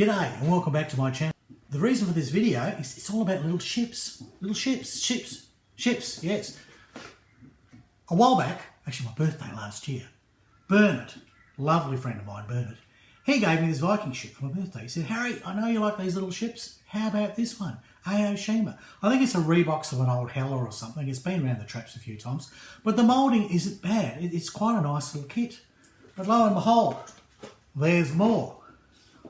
G'day and welcome back to my channel. The reason for this video is it's all about little ships, yes. A while back, actually my birthday last year, Bernard, lovely friend of mine, Bernard, he gave me this Viking ship for my birthday. He said, Harry, I know you like these little ships. How about this one? Aoshima. I think it's a rebox of an old Hella or something. It's been around the traps a few times. But the moulding isn't bad. It's quite a nice little kit. But lo and behold, there's more.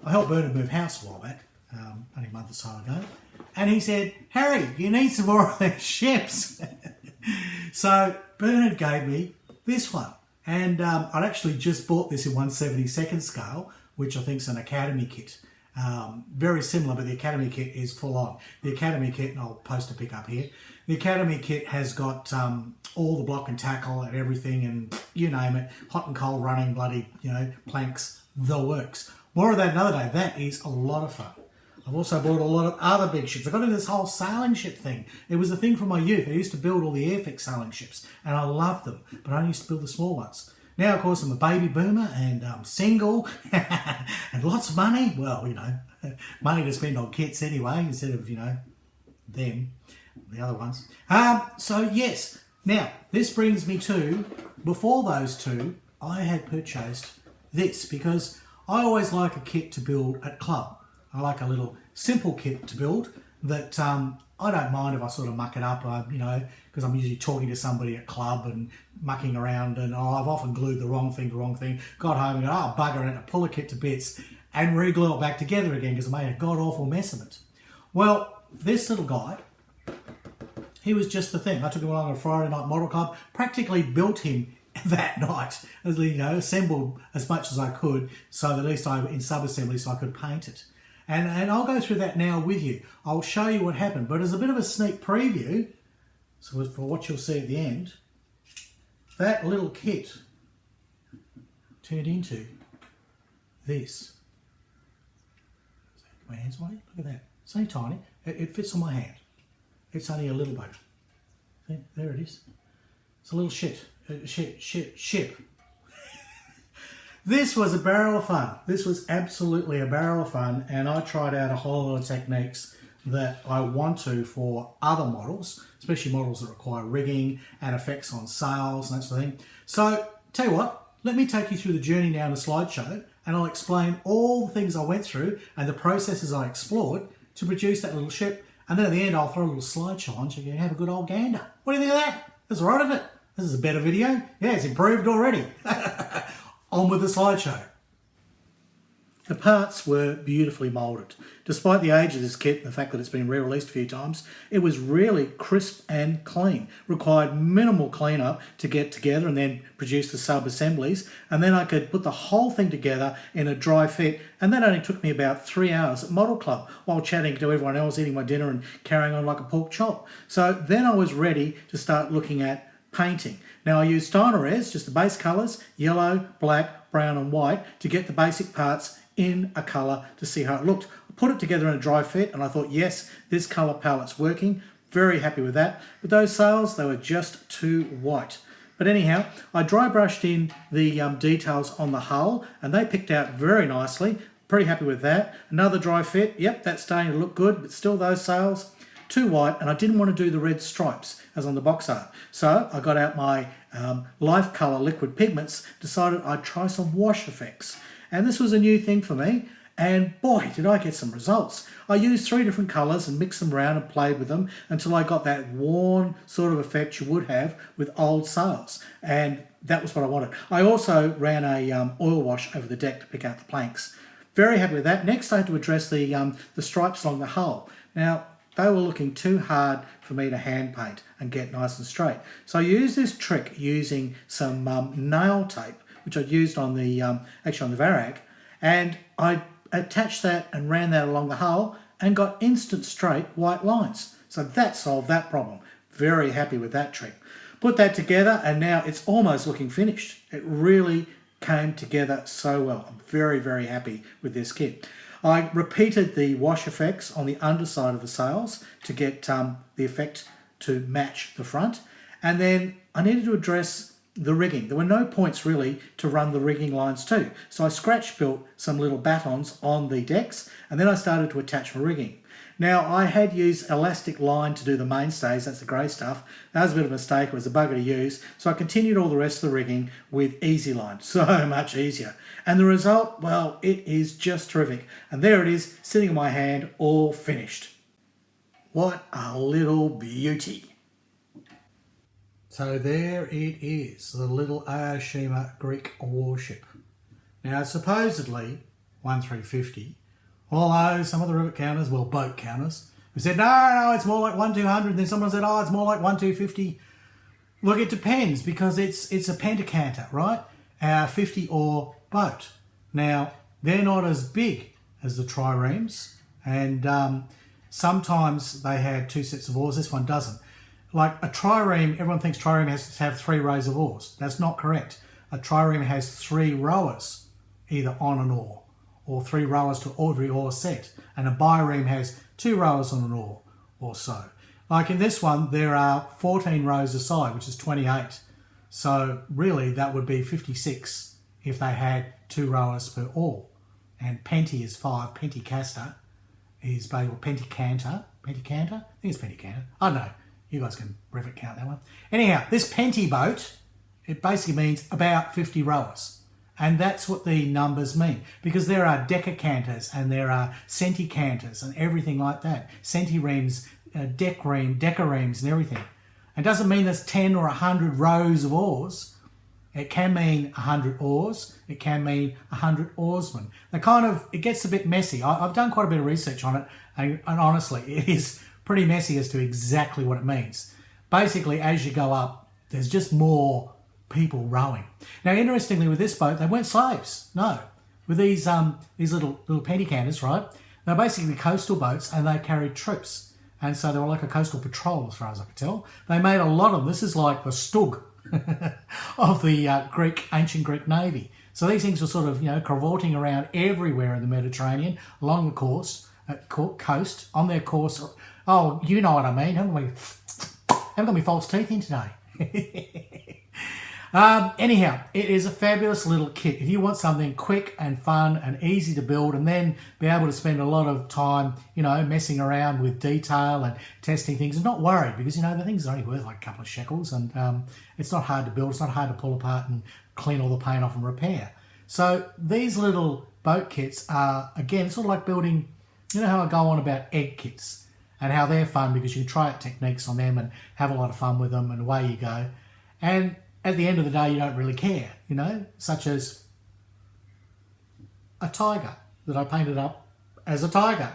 I helped Bernard move house a while back, only a month or so ago. And he said, Harry, you need some more of these ships. So Bernard gave me this one. And I'd actually just bought this in 1/72nd scale, which I think is an Academy kit. Very similar, but the Academy kit is full on. The Academy kit, and I'll post a pic up here, the Academy kit has got all the block and tackle and everything, and you name it, hot and cold running, bloody, planks, the works. More of that another day. That is a lot of fun. I've also bought a lot of other big ships. I got into this whole sailing ship thing. It was a thing from my youth. I used to build all the Airfix sailing ships, and I loved them, but I only used to build the small ones. Now, of course, I'm a baby boomer and single and lots of money. Well, money to spend on kits anyway, instead of, them, the other ones. So, yes. Now, this brings me to, before those two, I had purchased this because I always like a kit to build at club. I like a little simple kit to build that I don't mind if I sort of muck it up, because I'm usually talking to somebody at club and mucking around, and I've often glued the wrong thing, got home and go, bugger it, and pull a kit to bits and re-glue it back together again because I made a god-awful mess of it. Well, this little guy, he was just the thing. I took him along on a Friday night model club, practically built him that night, assembled as much as I could, so that at least in sub-assembly so I could paint it. And I'll go through that now with you. I'll show you what happened, but as a bit of a sneak preview, so for what you'll see at the end, that little kit turned into this. My hands away, look at that. It's only tiny. It fits on my hand. It's only a little bugger. See, there it is. It's a little ship. This was a barrel of fun. This was absolutely a barrel of fun, and I tried out a whole lot of techniques that I want to for other models, especially models that require rigging and effects on sails and that sort of thing. So, tell you what, let me take you through the journey now in a slideshow, and I'll explain all the things I went through and the processes I explored to produce that little ship, and then at the end I'll throw a little slideshow on so you can have a good old gander. What do you think of that? That's all right, isn't it? This is a better video. Yeah, it's improved already. On with the slideshow. The parts were beautifully moulded. Despite the age of this kit and the fact that it's been re-released a few times, it was really crisp and clean. Required minimal cleanup to get together and then produce the sub-assemblies. And then I could put the whole thing together in a dry fit, and that only took me about 3 hours at Model Club while chatting to everyone else, eating my dinner and carrying on like a pork chop. So then I was ready to start looking at painting. Now I used Steiner's, just the base colours, yellow, black, brown and white, to get the basic parts in a colour to see how it looked. I put it together in a dry fit and I thought, yes, this colour palette's working. Very happy with that. But those sails, they were just too white. But anyhow, I dry brushed in the details on the hull and they picked out very nicely. Pretty happy with that. Another dry fit, yep, that's starting to look good, but still those sails, too white, and I didn't want to do the red stripes as on the box art. So I got out my life colour liquid pigments, decided I'd try some wash effects. And this was a new thing for me, and boy, did I get some results. I used 3 different colours and mixed them around and played with them until I got that worn sort of effect you would have with old sails. And that was what I wanted. I also ran a oil wash over the deck to pick out the planks. Very happy with that. Next I had to address the stripes along the hull. Now, they were looking too hard for me to hand paint and get nice and straight. So I used this trick using some nail tape, which I'd used on the actually on the Varag, and I attached that and ran that along the hull and got instant straight white lines. So that solved that problem. Very happy with that trick. Put that together and now it's almost looking finished. It really came together so well. I'm very, very happy with this kit. I repeated the wash effects on the underside of the sails to get the effect to match the front. And then I needed to address the rigging. There were no points really to run the rigging lines to. So I scratch built some little battens on the decks, and then I started to attach my rigging. Now, I had used elastic line to do the mainstays, that's the grey stuff. That was a bit of a mistake, it was a bugger to use. So I continued all the rest of the rigging with easy line, so much easier. And the result, well, it is just terrific. And there it is, sitting in my hand, all finished. What a little beauty. So there it is, the little Aoshima Greek warship. Now, supposedly 1350, although some of the rivet counters, well, boat counters, we said, no, it's more like 1200. Then someone said, oh, it's more like 1250. Look, it depends, because it's a penteconter, right? Our 50 oar boat. Now, they're not as big as the triremes, and sometimes they had 2 sets of oars. This one doesn't. Like a trireme, everyone thinks trireme has to have 3 rows of oars. That's not correct. A trireme has 3 rowers, either on an oar, or 3 rowers to every oar set. And a bireme has 2 rowers on an oar, or so. Like in this one, there are 14 rows aside, which is 28. So really, that would be 56 if they had 2 rowers per oar. And penti is 5, pentecaster is pentecanter. Pentecanter? I think it's pentecanter. I don't know. You guys can rivet count that one. Anyhow, this penti boat, it basically means about 50 rowers. And that's what the numbers mean. Because there are decacanters and there are centicanters and everything like that. Centiremes, decaremes and everything. It doesn't mean there's 10 or 100 rows of oars. It can mean 100 oars. It can mean 100 oarsmen. It gets a bit messy. I've done quite a bit of research on it. And honestly, it is pretty messy as to exactly what it means. Basically, as you go up, there's just more people rowing. Now, interestingly, with this boat, they weren't slaves. No. With these little penticanters, right? They're basically coastal boats, and they carried troops. And so they were like a coastal patrol, as far as I could tell. They made a lot of them. This is like the Stug of the ancient Greek Navy. So these things were sort of, cavorting around everywhere in the Mediterranean, along the coast, on their course. Oh, you know what I mean. Haven't got my false teeth in today. Anyhow, it is a fabulous little kit. If you want something quick and fun and easy to build, and then be able to spend a lot of time, messing around with detail and testing things, and not worried, because, the things are only worth like a couple of shekels, and it's not hard to build. It's not hard to pull apart and clean all the paint off and repair. So these little boat kits are, again, sort of like building, how I go on about egg kits and how they're fun, because you can try out techniques on them and have a lot of fun with them, and away you go. And at the end of the day, you don't really care, such as a tiger that I painted up as a tiger,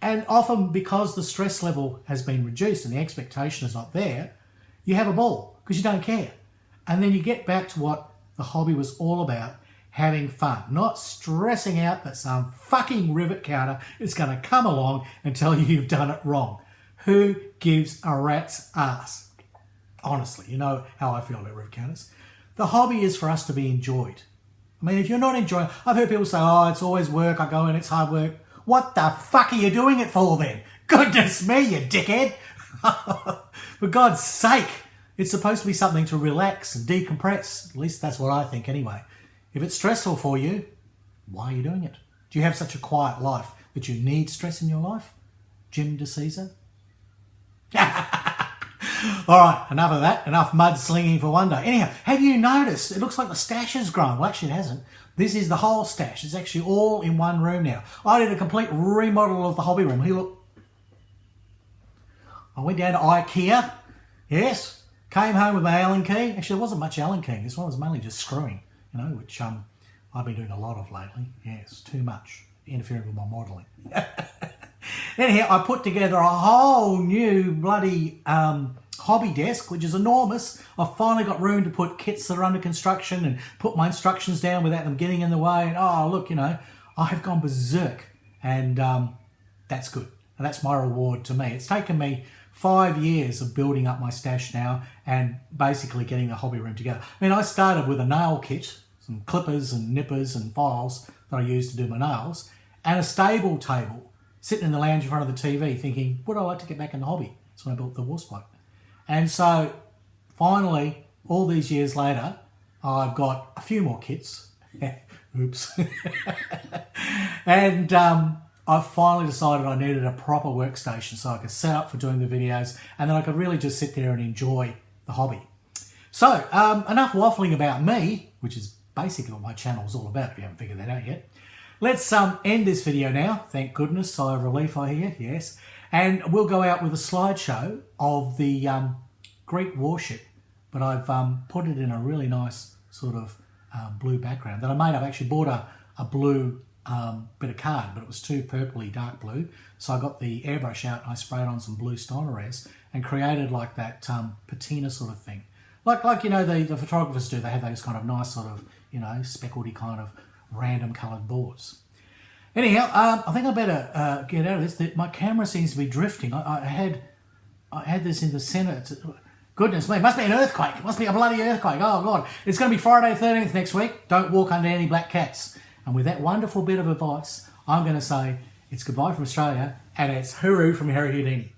and often because the stress level has been reduced and the expectation is not there, you have a ball because you don't care. And then you get back to what the hobby was all about, having fun, not stressing out that some fucking rivet counter is going to come along and tell you you've done it wrong. Who gives a rat's ass? Honestly, you know how I feel about rivet counters. The hobby is for us to be enjoyed. I mean, if you're not enjoying, I've heard people say, oh, it's always work, I go in, it's hard work. What the fuck are you doing it for then? Goodness me, you dickhead. For God's sake, it's supposed to be something to relax and decompress. At least that's what I think anyway. If it's stressful for you, why are you doing it? Do you have such a quiet life that you need stress in your life? Jim DeCesar? All right, enough of that. Enough mud slinging for one day. Anyhow, have you noticed? It looks like the stash has grown. Well, actually, it hasn't. This is the whole stash. It's actually all in one room now. I did a complete remodel of the hobby room. Here, look. I went down to IKEA. Yes. Came home with my Allen key. Actually, there wasn't much Allen keying. This one was mainly just screwing, which I've been doing a lot of lately. Yes, too much. Interfering with my modelling. Anyhow, I put together a whole new bloody hobby desk, which is enormous. I've finally got room to put kits that are under construction and put my instructions down without them getting in the way. And oh, look, I've gone berserk. And that's good. And that's my reward to me. It's taken me 5 years of building up my stash now and basically getting the hobby room together. I mean, I started with a nail kit, some clippers and nippers and files that I use to do my nails, and a stable table, sitting in the lounge in front of the TV thinking, would I like to get back in the hobby? That's when I built the Warspite. And so finally, all these years later, I've got a few more kits. Oops. And I finally decided I needed a proper workstation so I could set up for doing the videos, and then I could really just sit there and enjoy the hobby. So, enough waffling about me, which is basically what my channel is all about, if you haven't figured that out yet. Let's end this video now. Thank goodness, sigh of relief I hear, yes. And we'll go out with a slideshow of the Greek warship, but I've put it in a really nice sort of blue background that I made. I've actually bought a blue bit of card, but it was too purpley dark blue, so I got the airbrush out and I sprayed on some blue Steinerese and created like that patina sort of thing, like you know the photographers do. They have those kind of nice sort of, you know, speckledy kind of random coloured boards. Anyhow, I think I better get out of this. My camera seems to be drifting. I had this in the centre. Goodness me, it must be an earthquake. It must be a bloody earthquake. Oh God, it's going to be Friday 13th next week. Don't walk under any black cats. And with that wonderful bit of advice, I'm going to say it's goodbye from Australia, and it's hooroo from Harry Houdini.